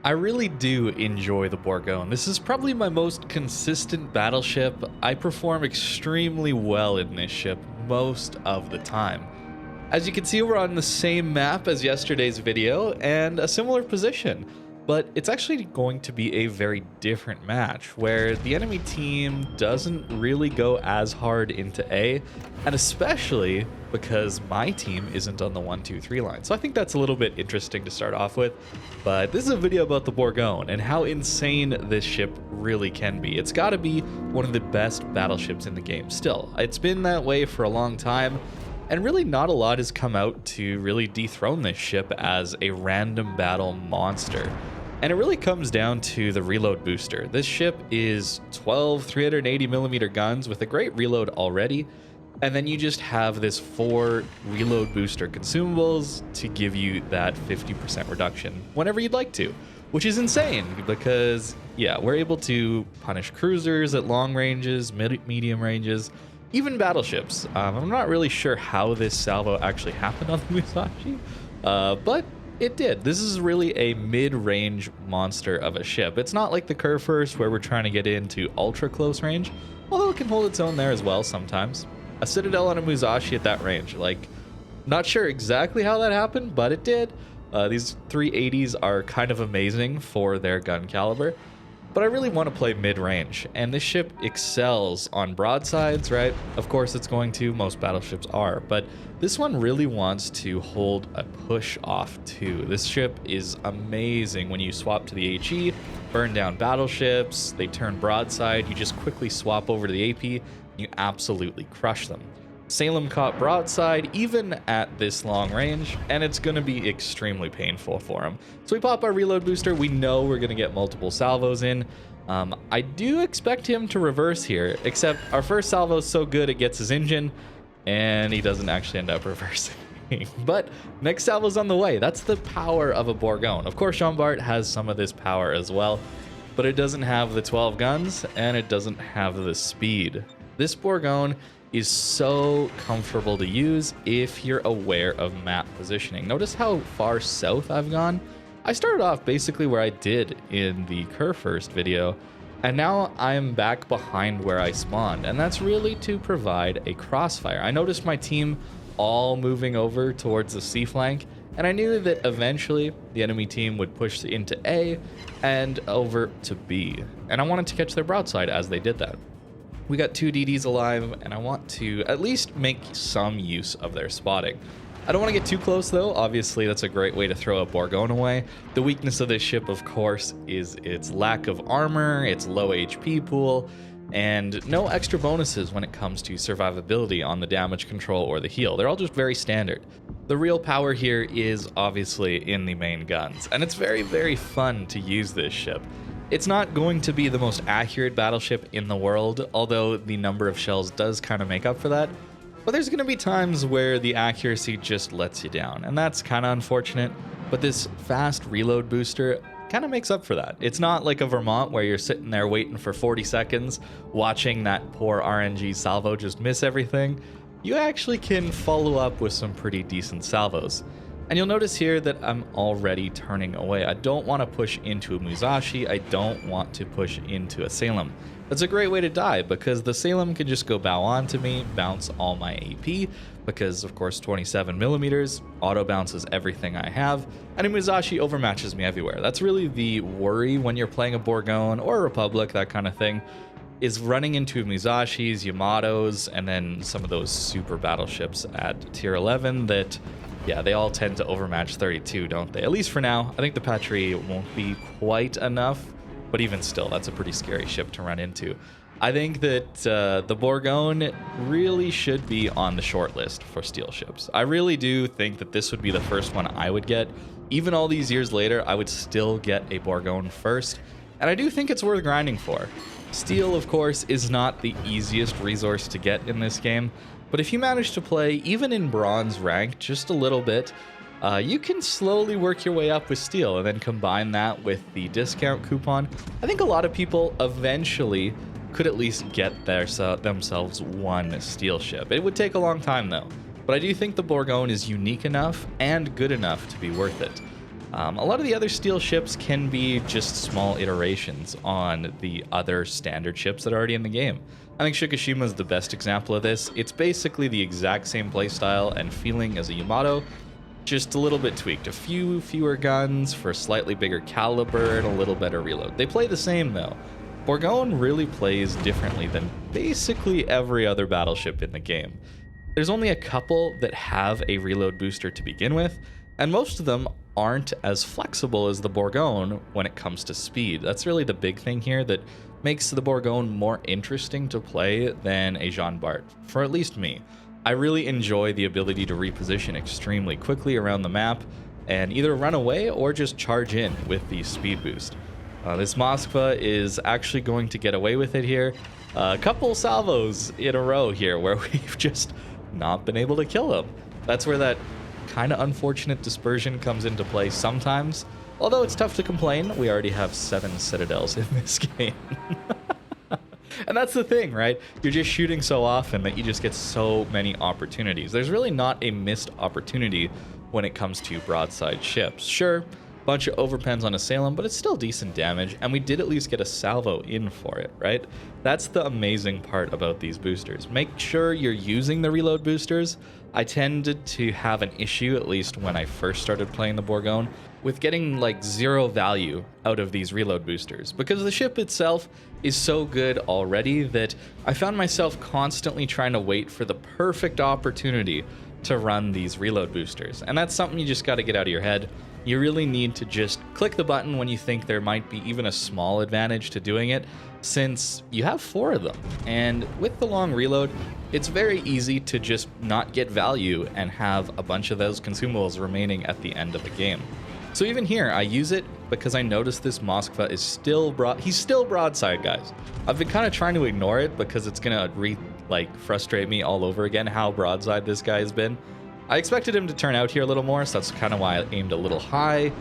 I really do enjoy the Bourgogne. This is probably my most consistent battleship. I perform extremely well in this ship most of the time. As you can see, we're on the same map as yesterday's video and a similar position, but it's actually going to be a very different match where the enemy team doesn't really go as hard into A, and especially because my team isn't on the 1-2-3 line. So I think that's a little bit interesting to start off with, but this is a video about the Bourgogne and how insane this ship really can be. It's got to be one of the best battleships in the game still. It's been that way for a long time, and really not a lot has come out to really dethrone this ship as a random battle monster. And it really comes down to the reload booster. This ship is 12 380mm guns with a great reload already, and then you just have this 4 reload booster consumables to give you that 50% reduction whenever you'd like to, which is insane because, yeah, we're able to punish cruisers at long ranges, medium ranges, even battleships. I'm not really sure how this salvo actually happened on the Musashi, but it did. This is really a mid-range monster of a ship. It's not like the Kurfürst where we're trying to get into ultra-close range, although it can hold its own there as well sometimes. A Citadel on a Musashi at that range, like, not sure exactly how that happened, but it did. These 380s are kind of amazing for their gun caliber, but I really want to play mid-range, and this ship excels on broadsides, right? Of course it's going to, most battleships are, but this one really wants to hold a push off too. This ship is amazing when you swap to the HE, burn down battleships, they turn broadside, you just quickly swap over to the AP, you absolutely crush them. Salem caught broadside even at this long range, and it's going to be extremely painful for him. So we pop our reload booster. We know we're going to get multiple salvos in. I do expect him to reverse here, except our first salvo is so good it gets his engine, and he doesn't actually end up reversing. But next salvo's on the way. That's the power of a Bourgogne. Of course, Jean Bart has some of this power as well, but it doesn't have the 12 guns, and it doesn't have the speed. This Bourgogne is so comfortable to use if you're aware of map positioning. Notice how far south I've gone. I started off basically where I did in the Kurfürst video, and now I'm back behind where I spawned, and that's really to provide a crossfire. I noticed my team all moving over towards the C flank, and I knew that eventually the enemy team would push into A and over to B, and I wanted to catch their broadside as they did that. We got 2 DDs alive, and I want to at least make some use of their spotting. I don't want to get too close, though. Obviously, that's a great way to throw a Bourgogne away. The weakness of this ship, of course, is its lack of armor, its low HP pool, and no extra bonuses when it comes to survivability on the damage control or the heal. They're all just very standard. The real power here is obviously in the main guns, and it's very, very fun to use this ship. It's not going to be the most accurate battleship in the world, although the number of shells does kind of make up for that. But there's going to be times where the accuracy just lets you down, and that's kind of unfortunate. But this fast reload booster kind of makes up for that. It's not like a Vermont where you're sitting there waiting for 40 seconds, watching that poor RNG salvo just miss everything. You actually can follow up with some pretty decent salvos. And you'll notice here that I'm already turning away. I don't want to push into a Musashi. I don't want to push into a Salem. That's a great way to die because the Salem can just go bow on to me, bounce all my AP, because of course 27mm auto bounces everything I have, and a Musashi overmatches me everywhere. That's really the worry when you're playing a Bourgogne or a Republic, that kind of thing, is running into Musashis, Yamatos, and then some of those super battleships at tier 11 that, yeah, they all tend to overmatch 32, don't they? At least for now. I think the Patrie won't be quite enough, but even still, that's a pretty scary ship to run into. I think that the Bourgogne really should be on the short list for steel ships. I really do think that this would be the first one I would get. Even all these years later, I would still get a Bourgogne first, and I do think it's worth grinding for. Steel, of course, is not the easiest resource to get in this game, but if you manage to play even in bronze rank just a little bit, you can slowly work your way up with steel and then combine that with the discount coupon. I think a lot of people eventually could at least get themselves one steel ship. It would take a long time though, but I do think the Bourgogne is unique enough and good enough to be worth it. A lot of the other steel ships can be just small iterations on the other standard ships that are already in the game. I think Shikishima is the best example of this. It's basically the exact same playstyle and feeling as a Yamato, just a little bit tweaked. A few fewer guns for a slightly bigger caliber and a little better reload. They play the same though. Bourgogne really plays differently than basically every other battleship in the game. There's only a couple that have a reload booster to begin with, and most of them aren't as flexible as the Bourgogne when it comes to speed. That's really the big thing here that makes the Bourgogne more interesting to play than a Jean Bart, for at least me. I really enjoy the ability to reposition extremely quickly around the map and either run away or just charge in with the speed boost. This Moskva is actually going to get away with it here. A couple salvos in a row here where we've just not been able to kill him. That's where that kind of unfortunate dispersion comes into play sometimes. Although it's tough to complain, we already have 7 citadels in this game. And that's the thing, right? You're just shooting so often that you just get so many opportunities. There's really not a missed opportunity when it comes to broadside ships. Sure, bunch of overpens on Asylum, but it's still decent damage, and we did at least get a salvo in for it, right? That's the amazing part about these boosters. Make sure you're using the reload boosters. I tended to have an issue, at least when I first started playing the Bourgogne, with getting like 0 value out of these reload boosters, because the ship itself is so good already that I found myself constantly trying to wait for the perfect opportunity to run these reload boosters. And that's something you just got to get out of your head. You really need to just click the button when you think there might be even a small advantage to doing it, since you have 4 of them. And with the long reload, it's very easy to just not get value and have a bunch of those consumables remaining at the end of the game. So even here, I use it because I noticed this Moskva is still he's still broadside, guys. I've been kind of trying to ignore it because it's gonna frustrate me all over again how broadside this guy has been. I expected him to turn out here a little more, so that's kind of why I aimed a little high.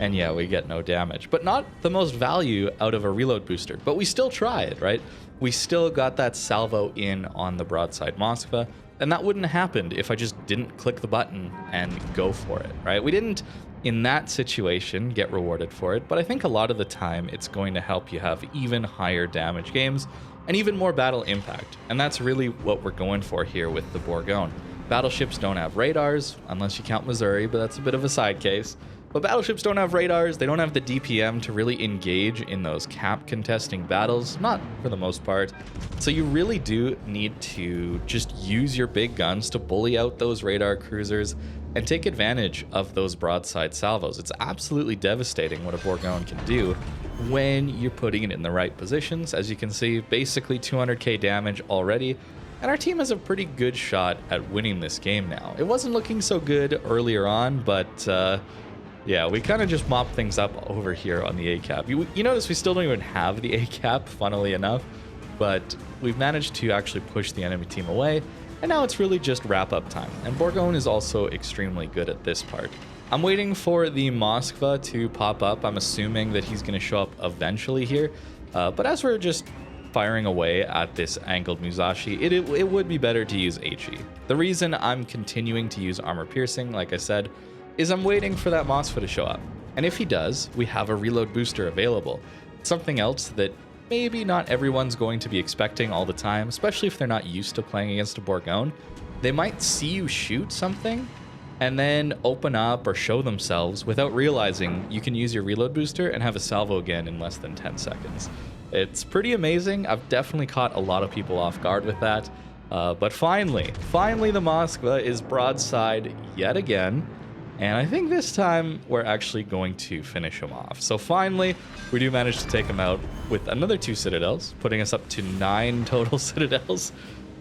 And yeah, we get no damage, but not the most value out of a reload booster. But we still tried, right? We still got that salvo in on the broadside Moskva, and that wouldn't have happened if I just didn't click the button and go for it, right? We didn't, in that situation, get rewarded for it, but I think a lot of the time it's going to help you have even higher damage games and even more battle impact. And that's really what we're going for here with the Bourgogne. Battleships don't have radars, unless you count Missouri, but that's a bit of a side case. But battleships don't have radars, they don't have the DPM to really engage in those cap contesting battles, not for the most part. So you really do need to just use your big guns to bully out those radar cruisers and take advantage of those broadside salvos. It's absolutely devastating what a Bourgogne can do when you're putting it in the right positions. As you can see, basically 200k damage already. And our team has a pretty good shot at winning this game now. It wasn't looking so good earlier on, but yeah, we kind of just mopped things up over here on the ACAP. You notice we still don't even have the ACAP, funnily enough, but we've managed to actually push the enemy team away, and now it's really just wrap-up time. And Bourgogne is also extremely good at this part. I'm waiting for the Moskva to pop up. I'm assuming that he's going to show up eventually here, but as we're just firing away at this angled Musashi, it would be better to use HE. The reason I'm continuing to use armor piercing, like I said, is I'm waiting for that Moskva to show up. And if he does, we have a reload booster available. Something else that maybe not everyone's going to be expecting all the time, especially if they're not used to playing against a Bourgogne. They might see you shoot something and then open up or show themselves without realizing you can use your reload booster and have a salvo again in less than 10 seconds. It's pretty amazing. I've definitely caught a lot of people off guard with that. But finally the Moskva is broadside yet again. And I think this time we're actually going to finish him off. So finally, we do manage to take him out with another 2 citadels, putting us up to 9 total citadels.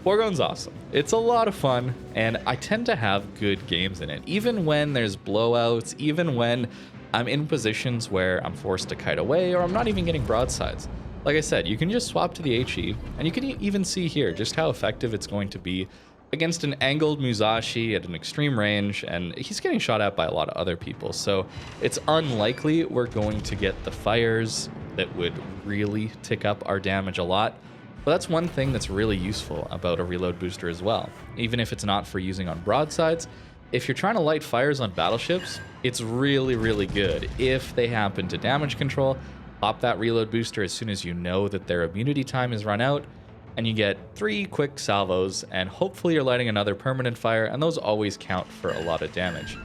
Bourgogne's awesome. It's a lot of fun, and I tend to have good games in it. Even when there's blowouts, even when I'm in positions where I'm forced to kite away, or I'm not even getting broadsides. Like I said, you can just swap to the HE, and you can even see here just how effective it's going to be against an angled Musashi at an extreme range, and he's getting shot at by a lot of other people, so it's unlikely we're going to get the fires that would really tick up our damage a lot. But that's one thing that's really useful about a reload booster as well. Even if it's not for using on broadsides, if you're trying to light fires on battleships, it's really, really good. If they happen to damage control, pop that reload booster as soon as you know that their immunity time is run out, and you get 3 quick salvos, and hopefully you're lighting another permanent fire, and those always count for a lot of damage.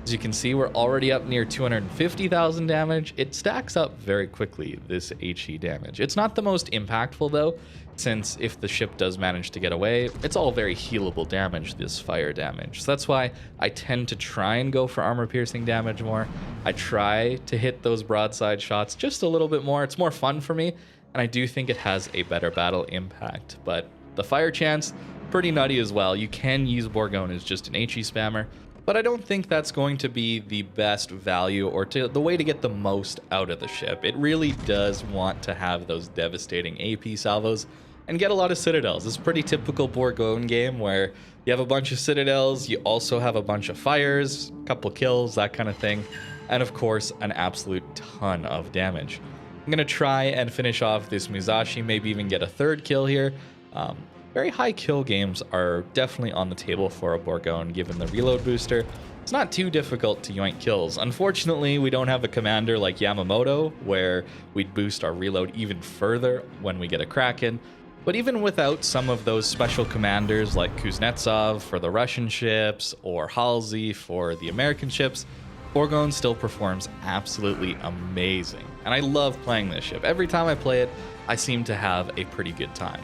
As you can see, we're already up near 250,000 damage. It stacks up very quickly, this HE damage. It's not the most impactful though, since if the ship does manage to get away, it's all very healable damage, this fire damage. So that's why I tend to try and go for armor piercing damage more. I try to hit those broadside shots just a little bit more. It's more fun for me, and I do think it has a better battle impact. But the fire chance, pretty nutty as well. You can use Bourgogne as just an HE spammer, but I don't think that's going to be the best value or the way to get the most out of the ship. It really does want to have those devastating AP salvos and get a lot of citadels. It's a pretty typical Bourgogne game where you have a bunch of citadels, you also have a bunch of fires, a couple kills, that kind of thing, and of course an absolute ton of damage. I'm gonna try and finish off this Musashi, maybe even get a 3rd kill here. Very high kill games are definitely on the table for a Bourgogne given the reload booster. It's not too difficult to yoink kills. Unfortunately, we don't have a commander like Yamamoto where we'd boost our reload even further when we get a Kraken. But even without some of those special commanders like Kuznetsov for the Russian ships or Halsey for the American ships, Bourgogne still performs absolutely amazing. And I love playing this ship. Every time I play it, I seem to have a pretty good time.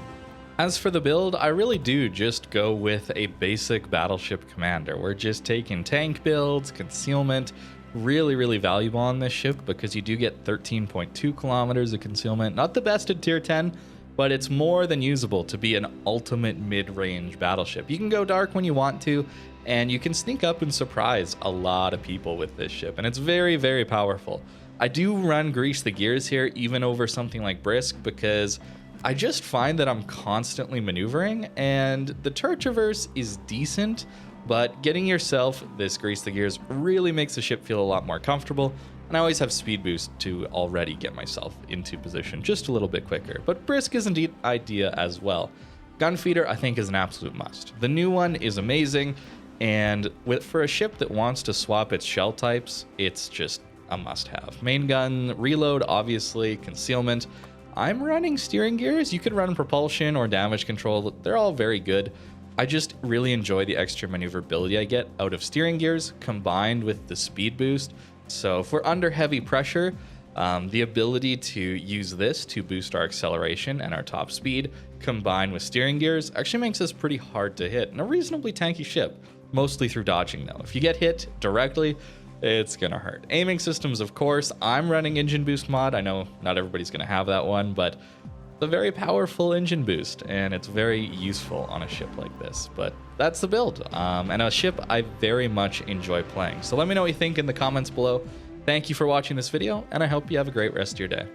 As for the build, I really do just go with a basic battleship commander. We're just taking tank builds, concealment, really valuable on this ship because you do get 13.2 kilometers of concealment. Not the best at tier 10, but it's more than usable to be an ultimate mid-range battleship. You can go dark when you want to, and you can sneak up and surprise a lot of people with this ship, and it's very powerful. I do run Grease the Gears here, even over something like Brisk, because I just find that I'm constantly maneuvering, and the turret traverse is decent, but getting yourself this Grease the Gears really makes the ship feel a lot more comfortable, and I always have speed boost to already get myself into position just a little bit quicker. But Brisk is indeed idea as well. Gunfeeder, I think, is an absolute must. The new one is amazing, and for a ship that wants to swap its shell types, it's just a must-have. Main gun, reload, obviously, concealment. I'm running steering gears. You could run propulsion or damage control. They're all very good. I just really enjoy the extra maneuverability I get out of steering gears combined with the speed boost. So if we're under heavy pressure, the ability to use this to boost our acceleration and our top speed combined with steering gears actually makes us pretty hard to hit in a reasonably tanky ship, mostly through dodging though. If you get hit directly, it's gonna hurt. Aiming systems, of course, I'm running engine boost mod. I know not everybody's gonna have that one, but it's a very powerful engine boost and it's very useful on a ship like this. But that's the build, and a ship I very much enjoy playing. So let me know what you think in the comments below. Thank you for watching this video, and I hope you have a great rest of your day.